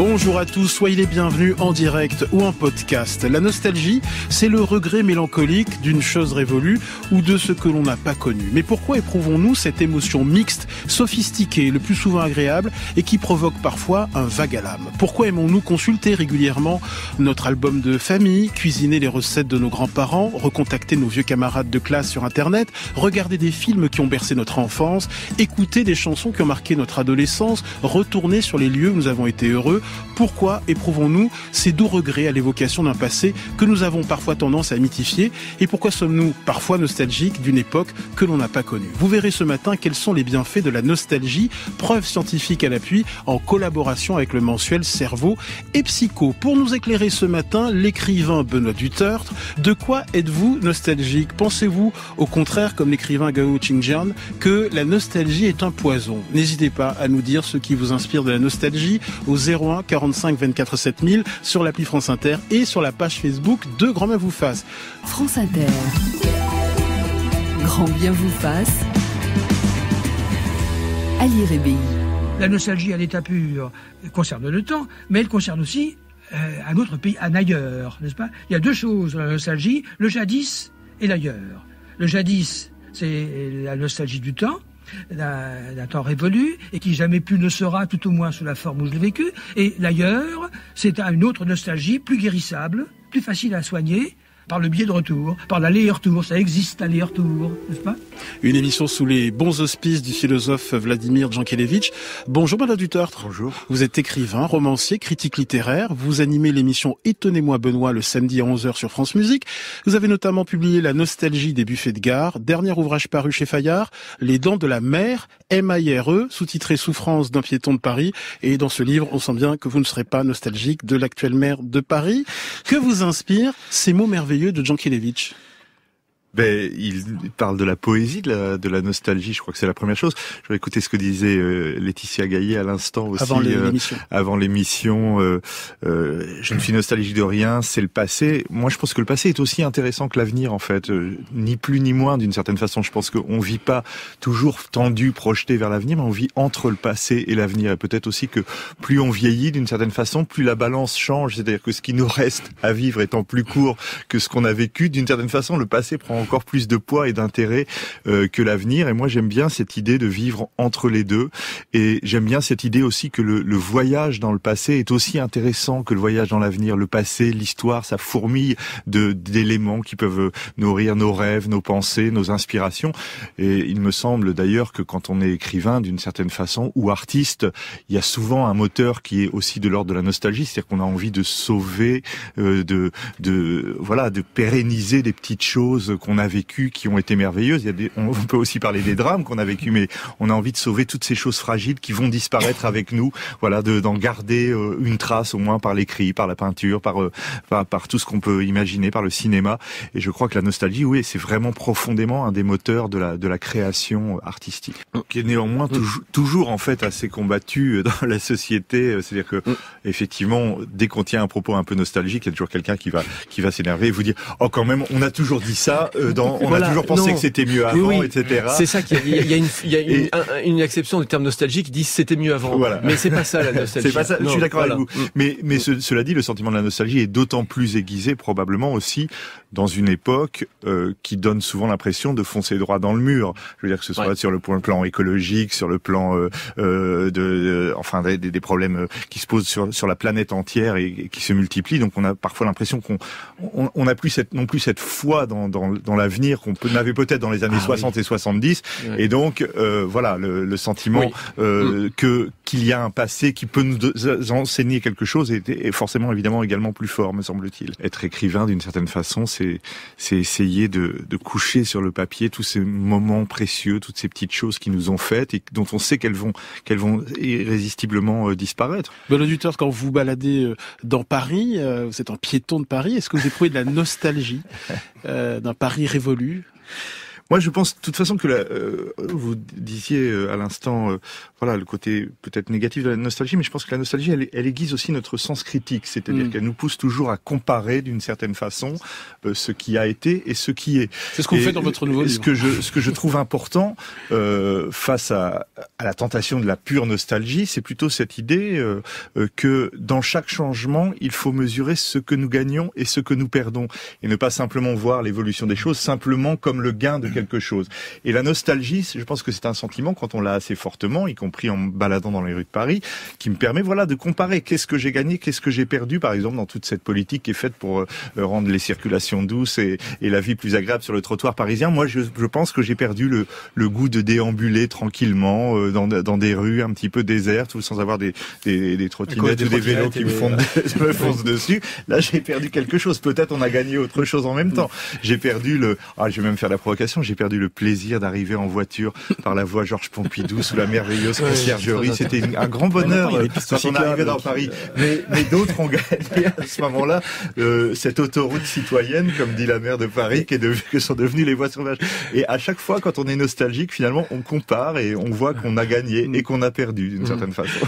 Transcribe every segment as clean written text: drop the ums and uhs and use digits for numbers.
Bonjour à tous, soyez les bienvenus en direct ou en podcast. La nostalgie, c'est le regret mélancolique d'une chose révolue ou de ce que l'on n'a pas connu. Mais pourquoi éprouvons-nous cette émotion mixte, sophistiquée, le plus souvent agréable et qui provoque parfois un vague à l'âme? Pourquoi aimons-nous consulter régulièrement notre album de famille, cuisiner les recettes de nos grands-parents, recontacter nos vieux camarades de classe sur Internet, regarder des films qui ont bercé notre enfance, écouter des chansons qui ont marqué notre adolescence, retourner sur les lieux où nous avons été heureux? Pourquoi éprouvons-nous ces doux regrets à l'évocation d'un passé que nous avons parfois tendance à mythifier? Et pourquoi sommes-nous parfois nostalgiques d'une époque que l'on n'a pas connue? Vous verrez ce matin quels sont les bienfaits de la nostalgie, preuve scientifique à l'appui, en collaboration avec le mensuel Cerveau et Psycho. Pour nous éclairer ce matin, l'écrivain Benoît Dutertre. De quoi êtes-vous nostalgique? Pensez-vous, au contraire, comme l'écrivain Gao Qingjian, que la nostalgie est un poison? N'hésitez pas à nous dire ce qui vous inspire de la nostalgie au 01 45 24 7000 sur l'appli France Inter et sur la page Facebook de Grand Bien vous fasse. France Inter. Grand Bien vous fasse. Ali Rébéi. La nostalgie à l'état pur concerne le temps, mais elle concerne aussi un autre pays, un ailleurs, n'est-ce pas? Il y a deux choses dans la nostalgie, le jadis et l'ailleurs. Le jadis, c'est la nostalgie du temps, d'un temps révolu et qui jamais plus ne sera, tout au moins sous la forme où je l'ai vécu. Et l'ailleurs, c'est une autre nostalgie plus guérissable, plus facile à soigner par le biais de retour, par l'aller-retour. Ça existe, l'aller-retour, n'est-ce pas? Une émission sous les bons auspices du philosophe Vladimir Jankélévitch. Bonjour Benoît Dutertre. Bonjour. Vous êtes écrivain, romancier, critique littéraire. Vous animez l'émission Étonnez-moi Benoît le samedi à 11h sur France Musique. Vous avez notamment publié La nostalgie des buffets de gare, dernier ouvrage paru chez Fayard, Les dents de la mer, M-A-I-R-E, sous-titré Souffrance d'un piéton de Paris. Et dans ce livre, on sent bien que vous ne serez pas nostalgique de l'actuel maire de Paris. Que vous inspirent ces mots merveilleux de Jankélévitch? Il parle de la poésie, de la nostalgie. Je crois que c'est la première chose. Je vais écouter ce que disait Laetitia Gaillet à l'instant aussi. Avant l'émission. Je ne suis nostalgique de rien, c'est le passé. Moi, je pense que le passé est aussi intéressant que l'avenir, en fait. Ni plus ni moins, d'une certaine façon. Je pense qu'on vit pas toujours tendu, projeté vers l'avenir, mais on vit entre le passé et l'avenir. Et peut-être aussi que plus on vieillit, d'une certaine façon, plus la balance change. C'est-à-dire que ce qui nous reste à vivre étant plus court que ce qu'on a vécu, d'une certaine façon, le passé prend encore plus de poids et d'intérêt que l'avenir. Et moi, j'aime bien cette idée de vivre entre les deux. Et j'aime bien cette idée aussi que le voyage dans le passé est aussi intéressant que le voyage dans l'avenir. Le passé, l'histoire, ça fourmille d'éléments qui peuvent nourrir nos rêves, nos pensées, nos inspirations. Et il me semble d'ailleurs que quand on est écrivain, d'une certaine façon, ou artiste, il y a souvent un moteur qui est aussi de l'ordre de la nostalgie. C'est-à-dire qu'on a envie de sauver, de pérenniser des petites choses qu'on a vécues, qui ont été merveilleuses. On peut aussi parler des drames qu'on a vécus, mais on a envie de sauver toutes ces choses fragiles qui vont disparaître avec nous. Voilà, d'en garder une trace au moins par l'écrit, par la peinture, par tout ce qu'on peut imaginer, par le cinéma. Et je crois que la nostalgie, oui, c'est vraiment profondément un des moteurs de la création artistique, qui est néanmoins toujours en fait assez combattu dans la société. C'est-à-dire que effectivement, dès qu'on tient un propos un peu nostalgique, il y a toujours quelqu'un qui va s'énerver et vous dire: oh, quand même, on a toujours dit ça. On a toujours pensé que c'était mieux avant, etc. C'est ça il y a une acception du terme nostalgie qui dit c'était mieux avant. Voilà. Mais c'est pas ça la nostalgie. C'est pas ça. Je suis d'accord avec vous. Mais cela dit, le sentiment de la nostalgie est d'autant plus aiguisé probablement aussi dans une époque qui donne souvent l'impression de foncer droit dans le mur. Je veux dire que ce soit sur le plan écologique, sur le plan des problèmes qui se posent sur la planète entière et qui se multiplient. Donc on a parfois l'impression qu'on n'a plus cette foi dans l'avenir qu'on avait peut-être dans les années 60 et 70. Oui. Et donc le sentiment qu'il y a un passé qui peut nous enseigner quelque chose est forcément évidemment également plus fort, me semble-t-il. Être écrivain d'une certaine façon, c'est essayer de coucher sur le papier tous ces moments précieux, toutes ces petites choses qui nous ont faites et dont on sait qu'elles vont irrésistiblement disparaître. Benoît Dutertre, quand vous baladez dans Paris, vous êtes un piéton de Paris, est-ce que vous éprouvez de la nostalgie d'un Paris révolu? Moi, je pense de toute façon que vous disiez à l'instant, voilà, le côté peut-être négatif de la nostalgie, mais je pense que la nostalgie, elle aiguise aussi notre sens critique, c'est-à-dire qu'elle nous pousse toujours à comparer d'une certaine façon ce qui a été et ce qui est. C'est ce qu'on fait dans votre nouveau livre. Ce que je trouve important face à la tentation de la pure nostalgie, c'est plutôt cette idée que dans chaque changement, il faut mesurer ce que nous gagnons et ce que nous perdons, et ne pas simplement voir l'évolution des choses simplement comme le gain de quelque chose. Et la nostalgie, je pense que c'est un sentiment, quand on l'a assez fortement, y compris en me baladant dans les rues de Paris, qui me permet de comparer qu'est-ce que j'ai gagné, qu'est-ce que j'ai perdu, par exemple, dans toute cette politique qui est faite pour rendre les circulations douces et la vie plus agréable sur le trottoir parisien. Moi, je pense que j'ai perdu le goût de déambuler tranquillement dans des rues un petit peu désertes, ou sans avoir des trottinettes ou des vélos qui me foncent dessus. Là, j'ai perdu quelque chose. Peut-être on a gagné autre chose en même temps. J'ai perdu je vais même faire la provocation, j'ai perdu le plaisir d'arriver en voiture par la voie Georges Pompidou sous la merveilleuse conciergerie. C'était un grand bonheur quand on arrivait dans Paris. Mais d'autres ont gagné à ce moment-là cette autoroute citoyenne, comme dit la maire de Paris, que sont devenues les voies sauvages. Et à chaque fois, quand on est nostalgique, finalement, on compare et on voit qu'on a gagné et qu'on a perdu d'une certaine façon.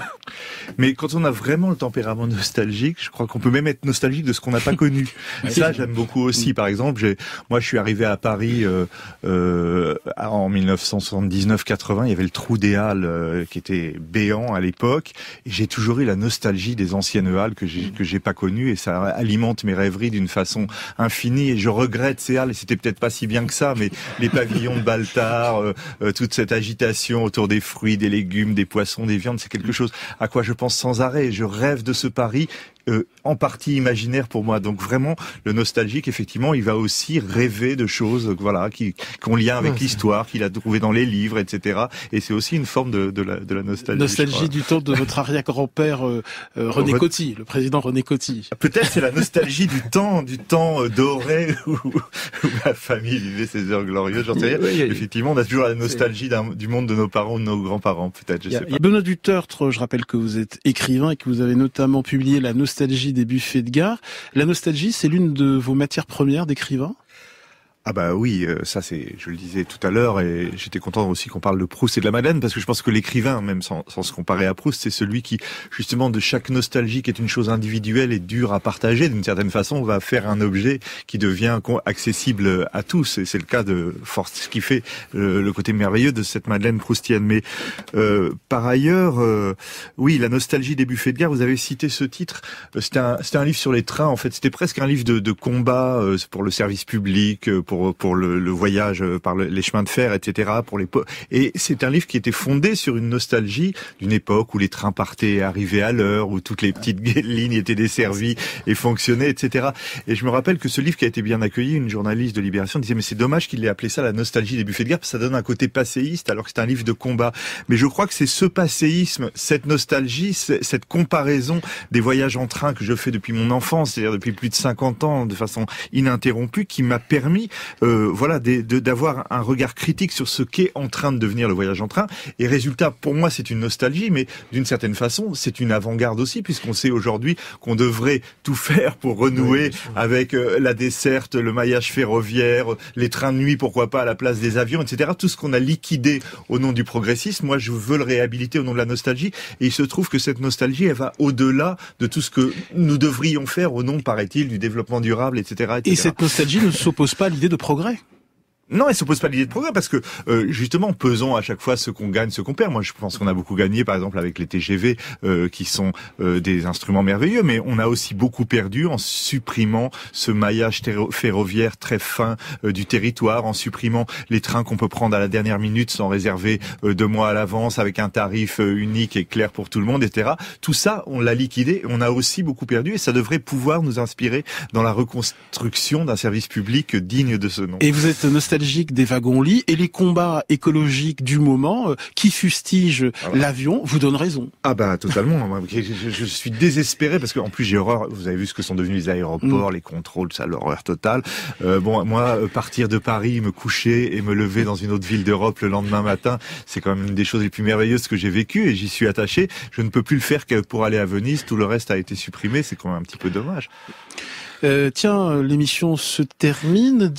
Mais quand on a vraiment le tempérament nostalgique, je crois qu'on peut même être nostalgique de ce qu'on n'a pas connu. Ça, j'aime beaucoup aussi. Par exemple, moi, je suis arrivé à Paris en 1979-80. Il y avait le trou des Halles qui était béant à l'époque. Et j'ai toujours eu la nostalgie des anciennes halles que j'ai pas connues, et ça alimente mes rêveries d'une façon infinie. Et je regrette ces halles. Et c'était peut-être pas si bien que ça, mais les pavillons de Baltard, toute cette agitation autour des fruits, des légumes, des poissons, des viandes, c'est quelque chose à quoi je pense sans arrêt. Je rêve de ce Paris en partie imaginaire pour moi. Donc vraiment, le nostalgique, effectivement, il va aussi rêver de choses, qui ont lien avec l'histoire, qu'il a trouvé dans les livres, etc. Et c'est aussi une forme de la nostalgie. Nostalgie du temps de votre arrière-grand-père René Coty, le président René Coty. Peut-être c'est la nostalgie du temps doré où ma famille vivait ses heures glorieuses. J'en sais rien. Effectivement, on a toujours la nostalgie du monde de nos parents ou de nos grands-parents, peut-être. Je sais pas. Benoît Dutertre, je rappelle que vous êtes écrivain et que vous avez notamment publié La nostalgie des buffets de gare. La nostalgie, c'est l'une de vos matières premières d'écrivain ? Ah bah oui, ça c'est, je le disais tout à l'heure, et j'étais content aussi qu'on parle de Proust et de la Madeleine, parce que je pense que l'écrivain, même sans se comparer à Proust, c'est celui qui, justement, de chaque nostalgie qui est une chose individuelle et dure à partager, d'une certaine façon, va faire un objet qui devient accessible à tous. Et c'est le cas de Force, ce qui fait le côté merveilleux de cette Madeleine proustienne. Mais par ailleurs, oui, La nostalgie des buffets de gare, vous avez cité ce titre, c'était un livre sur les trains, en fait, c'était presque un livre de combat pour le service public, pour le voyage par les chemins de fer, etc. Et c'est un livre qui était fondé sur une nostalgie d'une époque où les trains partaient et arrivaient à l'heure, où toutes les petites lignes étaient desservies et fonctionnaient, etc. Et je me rappelle que ce livre qui a été bien accueilli, une journaliste de Libération disait mais c'est dommage qu'il ait appelé ça La nostalgie des buffets de gare, parce que ça donne un côté passéiste alors que c'est un livre de combat. Mais je crois que c'est ce passéisme, cette nostalgie, cette comparaison des voyages en train que je fais depuis mon enfance, c'est-à-dire depuis plus de 50 ans, de façon ininterrompue, qui m'a permis d'avoir un regard critique sur ce qu'est en train de devenir le voyage en train. Et résultat, pour moi, c'est une nostalgie, mais d'une certaine façon, c'est une avant-garde aussi, puisqu'on sait aujourd'hui qu'on devrait tout faire pour renouer avec la desserte, le maillage ferroviaire, les trains de nuit, pourquoi pas, à la place des avions, etc. Tout ce qu'on a liquidé au nom du progressisme, moi, je veux le réhabiliter au nom de la nostalgie. Et il se trouve que cette nostalgie, elle va au-delà de tout ce que nous devrions faire au nom, paraît-il, du développement durable, etc. etc. Et cette nostalgie ne s'oppose pas à l'idée de progrès. Non, elle s'oppose pas à l'idée de progrès, parce que justement, pesons à chaque fois ce qu'on gagne, ce qu'on perd. Moi, je pense qu'on a beaucoup gagné, par exemple, avec les TGV, qui sont des instruments merveilleux, mais on a aussi beaucoup perdu en supprimant ce maillage ferroviaire très fin du territoire, en supprimant les trains qu'on peut prendre à la dernière minute sans réserver 2 mois à l'avance, avec un tarif unique et clair pour tout le monde, etc. Tout ça, on l'a liquidé, on a aussi beaucoup perdu, et ça devrait pouvoir nous inspirer dans la reconstruction d'un service public digne de ce nom. Et vous êtes nostalgique des wagons-lits et les combats écologiques du moment qui fustigent l'avion vous donnent raison. Ah bah totalement. Je suis désespéré parce qu'en plus j'ai horreur. Vous avez vu ce que sont devenus les aéroports, les contrôles, ça, l'horreur totale. Moi, partir de Paris, me coucher et me lever dans une autre ville d'Europe le lendemain matin, c'est quand même une des choses les plus merveilleuses que j'ai vécues et j'y suis attaché. Je ne peux plus le faire que pour aller à Venise. Tout le reste a été supprimé. C'est quand même un petit peu dommage. L'émission se termine.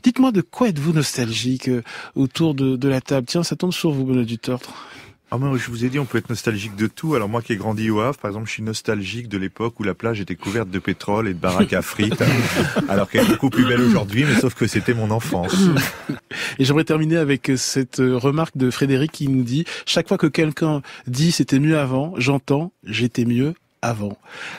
Dites-moi de quoi êtes-vous nostalgique autour de la table? Tiens, ça tombe sur vous, Benoît Dutertre. Ah moi, je vous ai dit, on peut être nostalgique de tout. Alors moi qui ai grandi au Havre, par exemple, je suis nostalgique de l'époque où la plage était couverte de pétrole et de baraques à frites, alors qu'elle est beaucoup plus belle aujourd'hui, mais sauf que c'était mon enfance. Et j'aimerais terminer avec cette remarque de Frédéric qui nous dit « Chaque fois que quelqu'un dit c'était mieux avant, j'entends j'étais mieux avant ».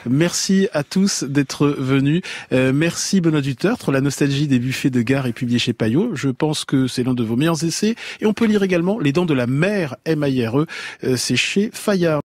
Merci à tous d'être venus. Merci Benoît Dutertre. La nostalgie des buffets de gare est publiée chez Payot. Je pense que c'est l'un de vos meilleurs essais. Et on peut lire également Les Dents de la Mer, M-A-I-R-E. C'est chez Fayard.